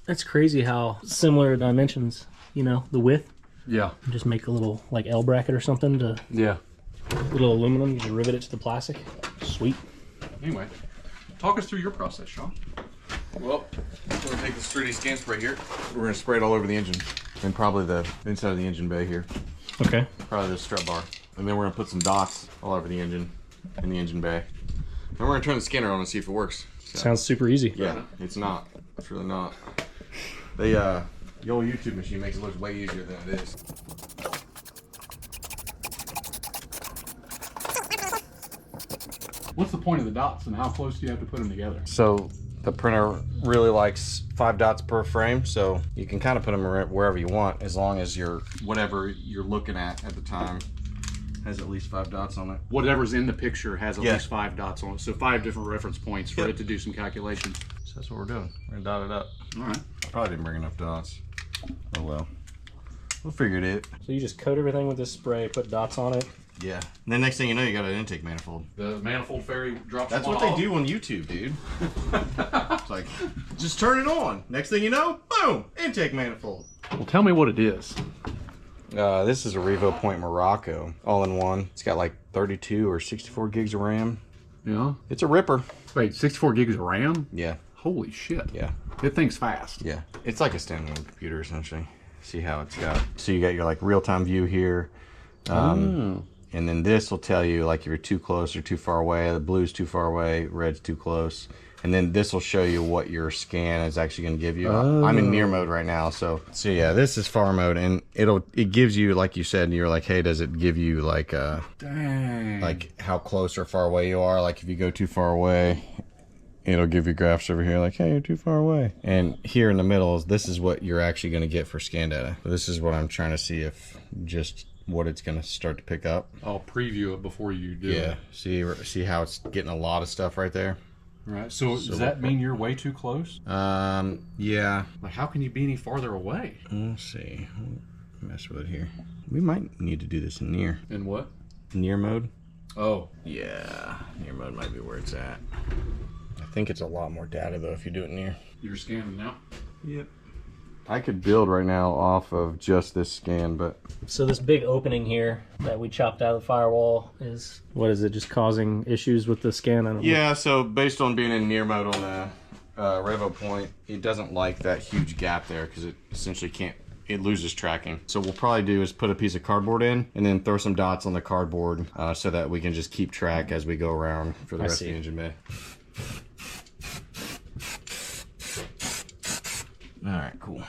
That's crazy how similar dimensions, you know, the width. Yeah. Just make a little like L bracket or something to Yeah. little aluminum. You can rivet it to the plastic. Sweet. Anyway, talk us through your process, Sean. Well, we're gonna take this 3D scan spray here. We're gonna spray it all over the engine, and probably the inside of the engine bay here. Okay. Probably the strut bar. And then we're gonna put some dots all over the engine in the engine bay. And we're gonna turn the scanner on and see if it works. So, Sounds super easy. yeah, it's not. It's really not. The old YouTube machine makes it look way easier than it is. What's the point of the dots, and how close do you have to put them together? So the printer really likes 5 dots per frame, so you can kind of put them wherever you want, as long as whatever you're looking at the time has at least 5 dots on it. Whatever's in the picture has at Yeah. least 5 dots on it, so 5 different reference points for Yep. it to do some calculations. So that's what we're doing. We're gonna dot it up. All right. I probably didn't bring enough dots. Oh well. We'll figure it. So you just coat everything with this spray, put dots on it. Yeah. And then next thing you know, you got an intake manifold. The manifold fairy drops That's one what they off. do on YouTube, dude. It's like, just turn it on. Next thing you know, boom, intake manifold. Well, tell me what it is. This is a Revo Point Morocco, all-in-one. It's got like 32 or 64 gigs of RAM. Yeah. It's a ripper. Wait, 64 gigs of RAM? Yeah, Holy shit. yeah, It thinks fast. yeah. It's like a standalone computer, essentially. See how it's got. So you got your like real-time view here. And then this will tell you like if you're too close or too far away. The blue's too far away, red's too close. And then this will show you what your scan is actually going to give you. I'm in near mode right now, so yeah, this is far mode, and it gives you, like you said, and you're like, hey, does it give you like Dang. like how close or far away you are? Like if you go too far away, it'll give you graphs over here like, hey, you're too far away. And here in the middle, this is what you're actually going to get for scan data. This is what I'm trying to see if just what it's going to start to pick up. I'll preview it before you do Yeah, it. see how it's getting a lot of stuff right there. Right. So does that mean you're way too close? Yeah. Like, how can you be any farther away? Let's see. Mess with it here. We might need to do this in near what? mode. Oh. Yeah, near mode might be where it's at. I think it's a lot more data though if you do it near. You're scanning now? Yep. I could build right now off of just this scan, but So this big opening here that we chopped out of the firewall is, what is it, just causing issues with the scan? I don't know. yeah. So based on being in near mode on the Revo Point, it doesn't like that huge gap there because it essentially can't. It loses tracking. So what we'll probably do is put a piece of cardboard in and then throw some dots on the cardboard so that we can just keep track as we go around for the rest of the engine bay. All right, cool.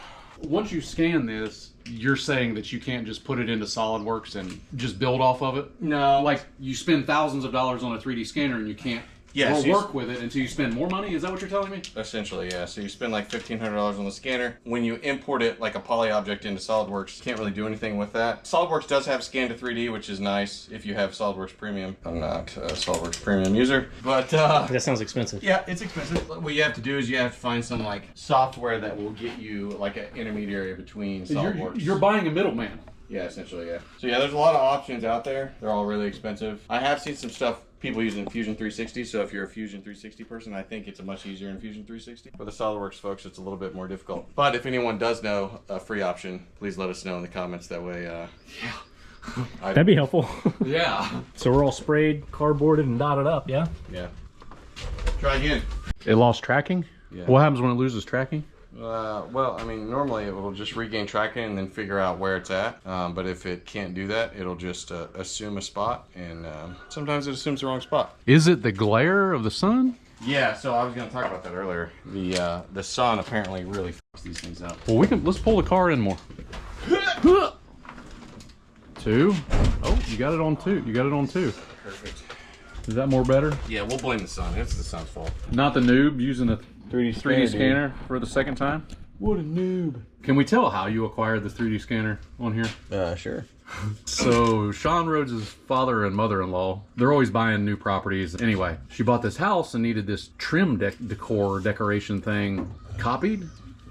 Once you scan this, you're saying that you can't just put it into SolidWorks and just build off of it? No. Like, you spend thousands of dollars on a 3D scanner and you can't work with it until you spend more money? Is that what you're telling me? Essentially, yeah. So you spend like $1,500 on the scanner. When you import it like a poly object into SolidWorks, you can't really do anything with that. SolidWorks does have scan to 3D, which is nice if you have SolidWorks Premium. I'm not a SolidWorks Premium user, but That sounds expensive. yeah, it's expensive. What you have to do is you have to find some like software that will get you like an intermediary between SolidWorks. You're buying a middleman. Yeah, essentially, yeah. So yeah, there's a lot of options out there. They're all really expensive. I have seen some stuff people using Fusion 360, so if you're a Fusion 360 person, I think it's a much easier in Fusion 360. For the SolidWorks folks, it's a little bit more difficult. But if anyone does know a free option, please let us know in the comments. That way, That'd be helpful. Yeah. So we're all sprayed, cardboarded, and dotted up, yeah? yeah. Try again. It lost tracking? Yeah. What happens when it loses tracking? Well, I mean, normally it will just regain tracking and then figure out where it's at. But if it can't do that, it'll just assume a spot, and sometimes it assumes the wrong spot. Is it the glare of the sun? Yeah, so I was going to talk about that earlier. The sun apparently really fucks these things up. Well, let's pull the car in more. 2. Oh, you got it on 2. You got it on 2. Perfect. Is that more better? Yeah, we'll blame the sun. It's the sun's fault. Not the noob using a 3D scanner for the second time? What a noob. Can we tell how you acquired the 3D scanner on here? Sure. So Sean Rhodes' father and mother-in-law, they're always buying new properties. Anyway, she bought this house and needed this trim decoration thing copied,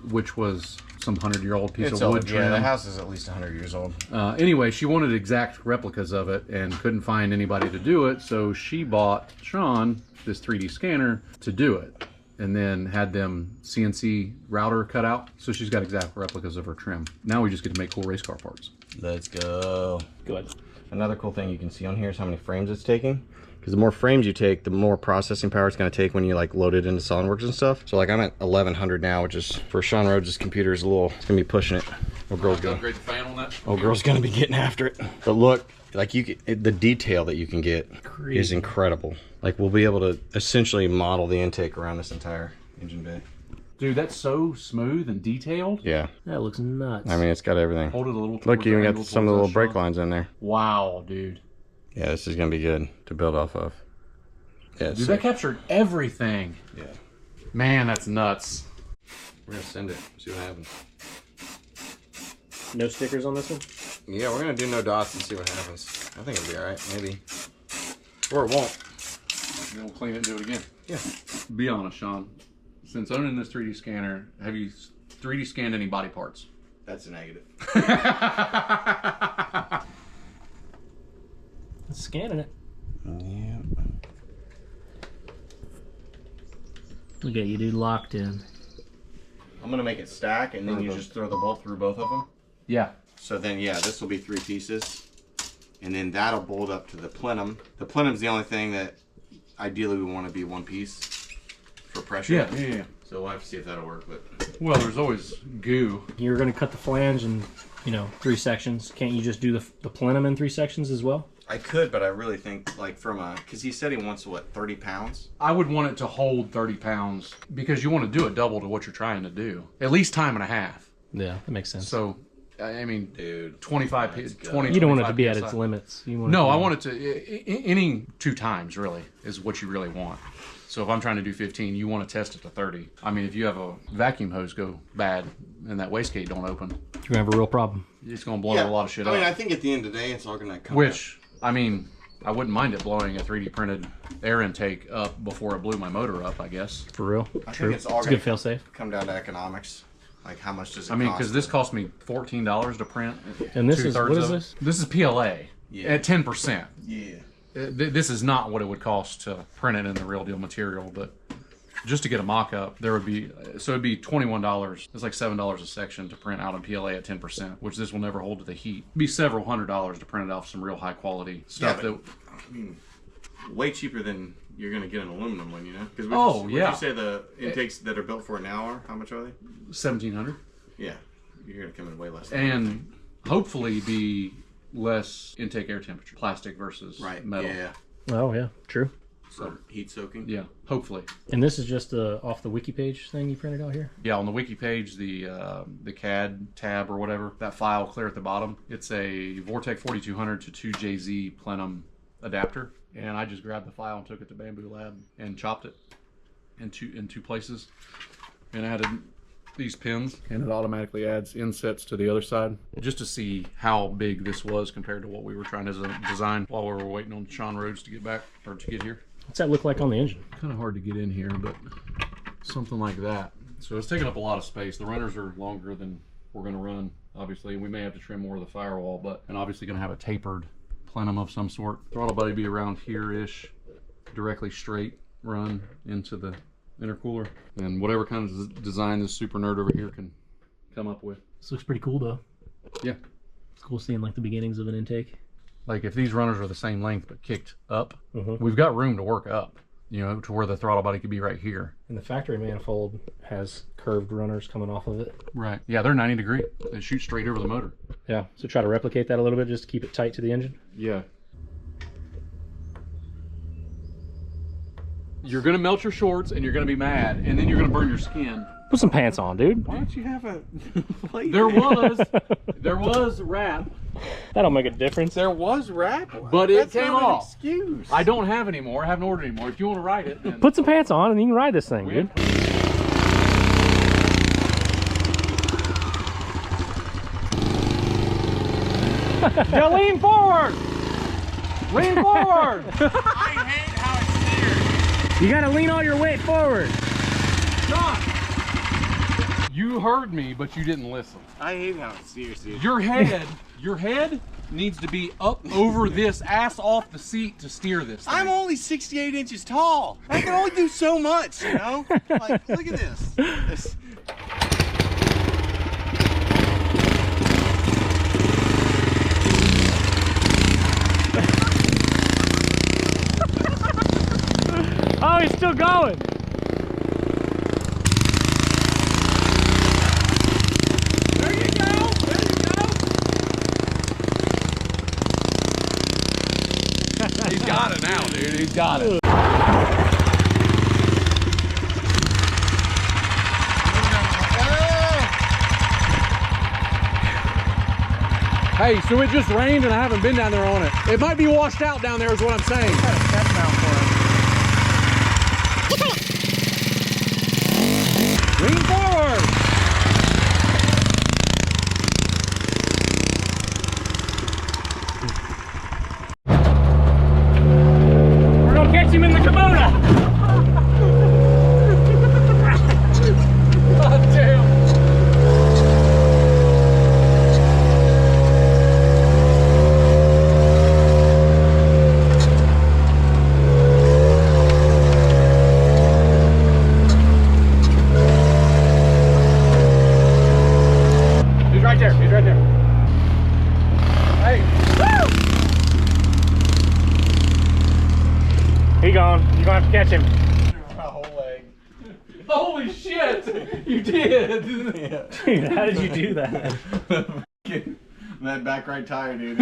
which was some 100-year-old piece of wood trim. Yeah, the house is at least 100 years old. Anyway, she wanted exact replicas of it and couldn't find anybody to do it, so she bought Sean this 3D scanner to do it, and then had them CNC router cut out, so she's got exact replicas of her trim. Now we just get to make cool race car parts. Let's go. Good. Another cool thing you can see on here is how many frames it's taking. Because the more frames you take, the more processing power it's going to take when you like load it into SolidWorks and stuff. So like I'm at 1100 now, which is for Sean Rhodes' computer is a little. It's going to be pushing it. Oh, girl's going. Upgrade the fan on that. Oh, girl's going to be getting after it. But look, like the detail that you can get is incredible. Like we'll be able to essentially model the intake around this entire engine bay. Dude, that's so smooth and detailed. Yeah. That looks nuts. I mean, it's got everything. Hold it a little. Look, you even got some of the little brake lines in there. Wow, dude. Yeah, this is going to be good to build off of. Yeah, Dude, that captured everything. Yeah. Man, that's nuts. We're going to send it, see what happens. No stickers on this one? Yeah, we're going to do no dots and see what happens. I think it'll be all right, maybe. Or it won't. We'll clean it and do it again. Yeah. Be honest, Sean. Since owning this 3D scanner, have you 3D scanned any body parts? That's a negative. It's scanning it. Yeah. Look at you, dude, locked in. I'm going to make it stack, and then you just throw the bolt through both of them. Yeah. So then, yeah, this will be 3 pieces. And then that'll bolt up to the plenum. The plenum's the only thing that ideally we want to be 1 piece for pressure. Yeah. So we'll have to see if that'll work. But Well, there's always goo. You're going to cut the flange in, 3 sections. Can't you just do the plenum in 3 sections as well? I could, but I really think, like, because he said he wants, what, 30 pounds? I would want it to hold 30 pounds because you want to do it double to what you're trying to do. At least time and a half. Yeah, that makes sense. So, I mean, Dude, 20. You don't want it to be at its limits. No, I want it to, any 2 times, really, is what you really want. So if I'm trying to do 15, you want to test it to 30. I mean, if you have a vacuum hose go bad and that wastegate don't open, you're going to have a real problem. it's going to blow a lot of shit up. I mean, I think at the end of the day, it's all going to come Which, I mean, I wouldn't mind it blowing a 3D printed air intake up before it blew my motor up, I guess. For real? I think it's all It's a going good fail safe. to come down to economics. Like, how much does it cost? I mean, because this cost me $14 to print. And this is, what is of it. this? This is PLA at 10%. Yeah. This is not what it would cost to print it in the real deal material, but just to get a mock-up, there would be, so it'd be $21. It's like $7 a section to print out a PLA at 10%, which this will never hold to the heat. It'd be several $100s to print it off some real high-quality stuff. Yeah, I mean, way cheaper than you're going to get an aluminum one, Because Oh, yeah. Would you say the intakes that are built for an hour, how much are they? $1,700. Yeah. You're going to come in way less. And hopefully be less intake air temperature, plastic versus metal. Yeah. Oh, yeah, true. So heat soaking. Yeah, hopefully. And this is just off the wiki page thing you printed out here? Yeah, on the wiki page, the CAD tab or whatever, that file clear at the bottom, it's a Vortec 4200 to 2JZ plenum adapter. And I just grabbed the file and took it to Bamboo Lab and chopped it in two places and added these pins, and it automatically adds insets to the other side just to see how big this was compared to what we were trying to design while we were waiting on Sean Rhodes to get back or to get here. What's that look like on the engine? Kind of hard to get in here, but something like that. So it's taking up a lot of space. The runners are longer than we're going to run, obviously. We may have to trim more of the firewall, and obviously going to have a tapered plenum of some sort. Throttle body be around here-ish, directly straight run into the intercooler, and whatever kind of design this super nerd over here can come up with. This looks pretty cool, though. Yeah. It's cool seeing like the beginnings of an intake. Like if these runners are the same length but kicked up, we've got room to work up. you know, to where the throttle body could be right here. And the factory manifold has curved runners coming off of it. Right. Yeah, they're 90 degree. They shoot straight over the motor. Yeah, so try to replicate that a little bit just to keep it tight to the engine. Yeah. You're gonna melt your shorts and you're gonna be mad, and then you're gonna burn your skin. Put some pants on, dude. Why don't you have a plate? There was wrap. That'll make a difference. There was wrap, but it That's came not an off. excuse. I don't have any more. I haven't ordered any more. If you want to ride it, then... Put some pants on and you can ride this thing, dude. Yeah, lean forward! Lean forward! I hate how it's steered. You gotta lean all your weight forward. John! You heard me, but you didn't listen. I hate how it's steered, dude. Your head needs to be up over this, ass off the seat to steer this thing. I'm only 68 inches tall. I can only do so much, you know? Like, look at this. Oh, he's still going. There you go. There you go. He's got it now, dude. He's got it. Hey, so it just rained and I haven't been down there on it. It might be washed out down there is what I'm saying. Lean forward! We're gonna catch him in the Kubota. God damn! He's right there. He's right there. Hey! He gone. You're gonna have to catch him. My whole leg. Holy shit! You did! Yeah. Dude, how did you do that? That back right tire, dude.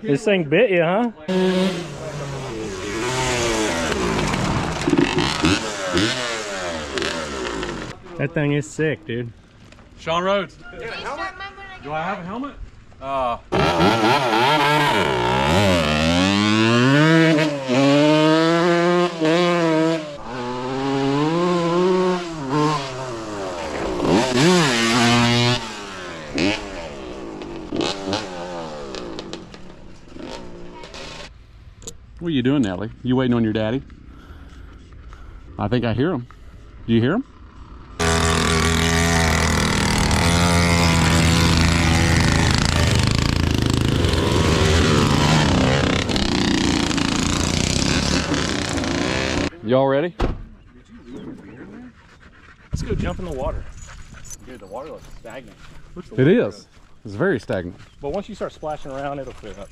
This thing bit you, huh? That thing is sick, dude. Sean Rhodes. Start remembering again. Do I have a helmet? What are you doing, Nelly? You waiting on your daddy? I think I hear him. Do you hear him? Y'all ready? Let's go jump in the water. Dude, the water looks stagnant. It is. It's very stagnant. But once you start splashing around, it'll clear up.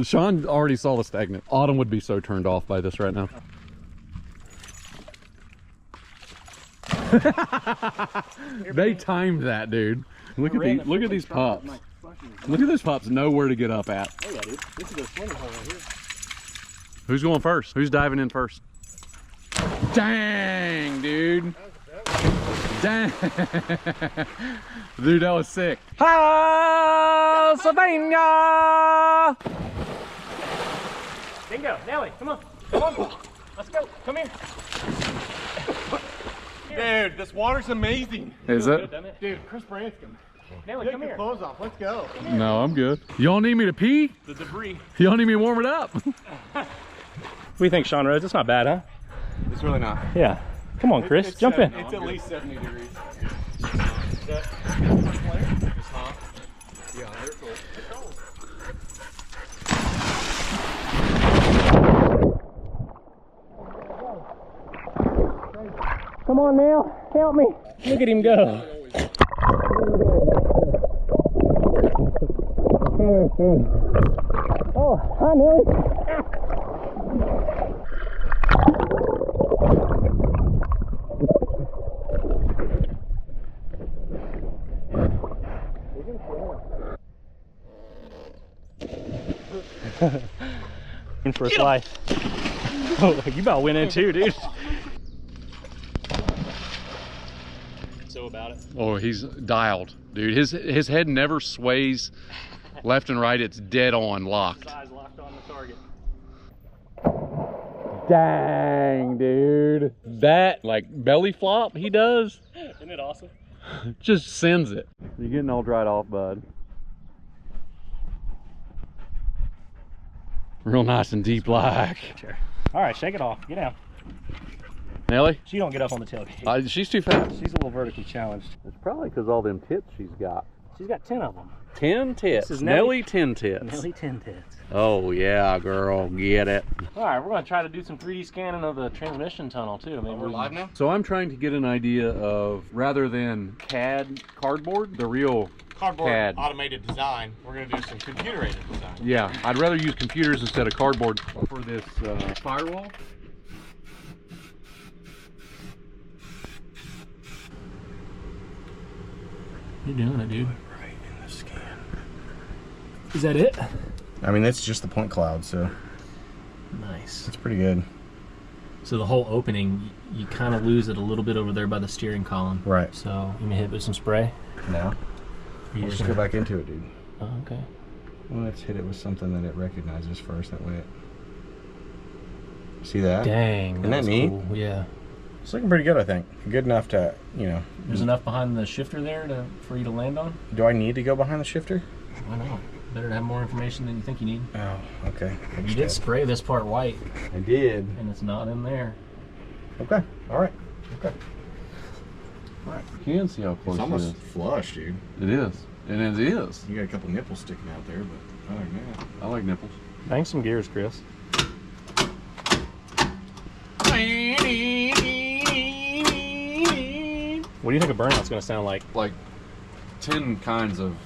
Sean already saw the stagnant. Autumn would be so turned off by this right now. They timed that, dude. Look at these pups. Look at those pups know where to get up at. Oh yeah, dude. This is a swimming hole right here. Who's going first? Who's diving in first? Dang, dude. Dang. Dude, that was sick. Pennsylvania! Bingo, Nelly, come on. Come on. Let's go. Come here. Dude, this water's amazing. Is it? Dude, Chris Branscombe. Nelly, Take come your here. clothes off. Let's go. No, I'm good. Y'all need me to pee? The debris. Y'all need me to warm it up? What do you think, Sean Rhodes? It's not bad, huh? It's really not. Yeah. Come on, Chris. Jump in. It's at least 70 degrees. Come on, Neil. Help me. Look at him go. Oh, hi, Nelly. In for its life. Oh, you about went in too, dude. So about it. Oh, he's dialed, dude. His head never sways left and right. It's dead on locked. His eyes locked on the target. Dang, dude. That, like, belly flop he does, Isn't it awesome? just sends it. You're getting all dried off, bud. Real nice and deep like. Sure. All right, shake it off. Get down. Nelly? She don't get up on the tailgate. She's too fast. She's a little vertically challenged. It's probably because all them tits she's got. She's got 10 of them. 10 tits. This is Nelly 10 tits. Nelly 10 tits. Oh, yeah, girl. Get it. All right, we're going to try to do some 3D scanning of the transmission tunnel, too. Maybe We're live now? So I'm trying to get an idea of, rather than CAD cardboard, the real Cardboard CAD. automated design. We're going to do some computer-aided design. Yeah, I'd rather use computers instead of cardboard for this firewall. You're doing it, dude. Right in the scan. Is that it? I mean, it's just the point cloud, so Nice. it's pretty good. So the whole opening, you kind of lose it a little bit over there by the steering column. Right. So you may hit it with some spray. Now, Or let's go back into it, dude. Oh, okay. Well, let's hit it with something that it recognizes first. That way it... See that? Dang. Isn't that was neat? Cool. Yeah. It's looking pretty good, I think. Good enough to, you know... There's enough behind the shifter there for you to land on? Do I need to go behind the shifter? Why not? Better to have more information than you think you need. Oh, okay. You did spray this part white, I did. and it's not in there. Okay. All right. Okay. You can see how close It's it almost is. flush, dude. It is. And it is. You got a couple nipples sticking out there, but other than that... I like nipples. Bang some gears, Chris. What do you think a burnout's going to sound like? Like 10 kinds of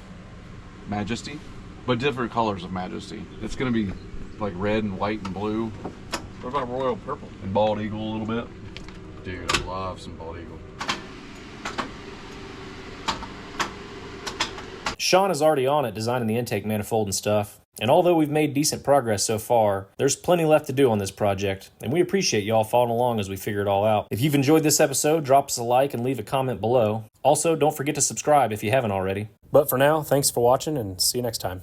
majesty, but different colors of majesty. It's going to be like red and white and blue. What about royal purple? And bald eagle a little bit. Dude, I love some bald eagle. Sean is already on it designing the intake manifold and stuff. And although we've made decent progress so far, there's plenty left to do on this project, and we appreciate y'all following along as we figure it all out. If you've enjoyed this episode, drop us a like and leave a comment below. Also, don't forget to subscribe if you haven't already. But for now, thanks for watching and see you next time.